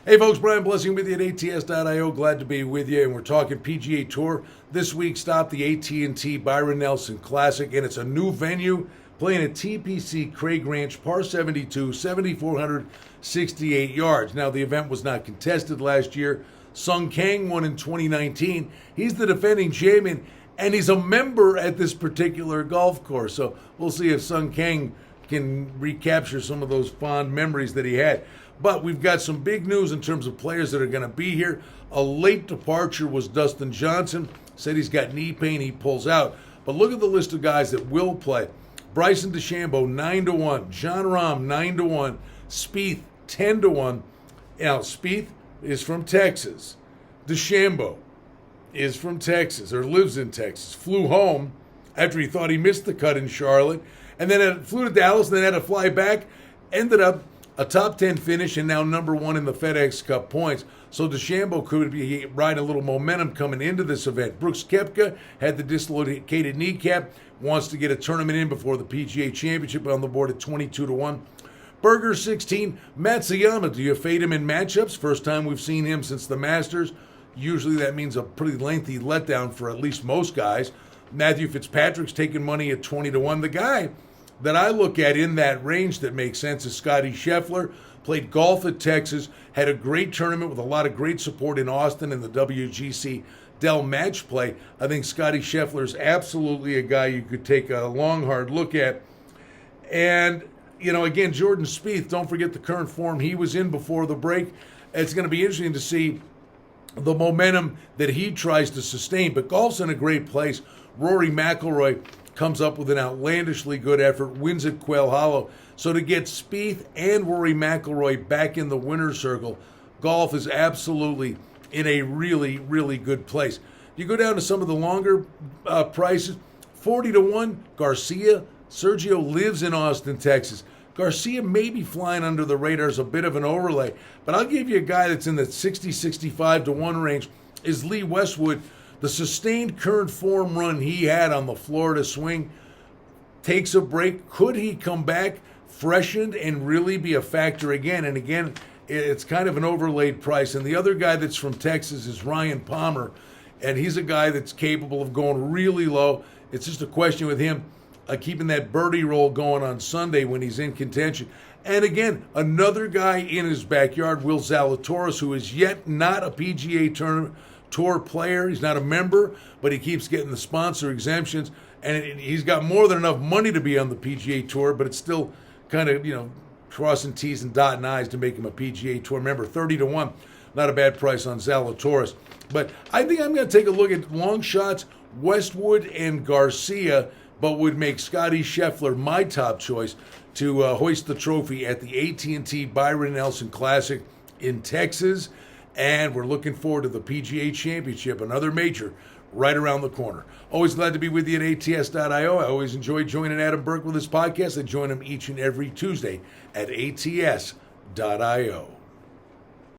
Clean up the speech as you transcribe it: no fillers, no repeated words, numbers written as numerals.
Hey folks, Brian Blessing with you at ATS.io. Glad to be with you. And we're talking PGA Tour. This week stopped the AT&T Byron Nelson Classic, and it's a new venue playing at TPC Craig Ranch, par 72, 7,468 yards. Now, the event was not contested last year. Sung Kang won in 2019. He's the defending champion, and he's a member at this particular golf course. So we'll see if Sung Kang can recapture some of those fond memories that he had. But we've got some big news in terms of players that are going to be here. A late departure was Dustin Johnson. Said he's got knee pain, he pulls out. But look at the list of guys that will play. Bryson DeChambeau, 9-1. Jon Rahm, 9-1. Spieth, 10-1. Now, Spieth is from Texas. DeChambeau is from Texas, or lives in Texas. Flew home after he thought he missed the cut in Charlotte. And then flew to Dallas, and then had to fly back. Ended up a top 10 finish and now number one in the FedEx Cup points. So DeChambeau could be riding a little momentum coming into this event. Brooks Koepka had the dislocated kneecap, wants to get a tournament in before the PGA Championship on the board at 22-1. Berger 16. Matsuyama, do you fade him in matchups? First time we've seen him since the Masters. Usually that means a pretty lengthy letdown for at least most guys. Matthew Fitzpatrick's taking money at 20-1. The guy that I look at in that range that makes sense is Scotty Scheffler. Played golf at Texas, had a great tournament with a lot of great support in Austin in the WGC Dell Match Play. I think Scotty Scheffler is absolutely a guy you could take a long, hard look at. And, you know, again, Jordan Spieth, don't forget the current form he was in before the break. It's going to be interesting to see the momentum that he tries to sustain. But golf's in a great place. Rory McIlroy comes up with an outlandishly good effort, wins at Quail Hollow. So to get Spieth and Rory McIlroy back in the winner's circle, golf is absolutely in a really, really good place. You go down to some of the longer prices, 40-1, Garcia. Sergio lives in Austin, Texas. Garcia may be flying under the radar as a bit of an overlay, but I'll give you a guy that's in the 60-65-1 range is Lee Westwood. The sustained current form run he had on the Florida swing takes a break. Could he come back freshened and really be a factor again? And again, it's kind of an overlaid price. And the other guy that's from Texas is Ryan Palmer, and he's a guy that's capable of going really low. It's just a question with him keeping that birdie roll going on Sunday when he's in contention. And again, another guy in his backyard, Will Zalatoris, who is yet not a PGA Tour player. He's not a member, but he keeps getting the sponsor exemptions, and he's got more than enough money to be on the PGA Tour, but it's still kind of, you know, crossing T's and dotting I's to make him a PGA Tour member. 30-1, not a bad price on Zalatoris. But I think I'm going to take a look at long shots, Westwood and Garcia, but would make Scotty Scheffler my top choice to hoist the trophy at the AT&T Byron Nelson Classic in Texas. And we're looking forward to the PGA Championship, another major, right around the corner. Always glad to be with you at ATS.io. I always enjoy joining Adam Burke with this podcast. I join him each and every Tuesday at ATS.io.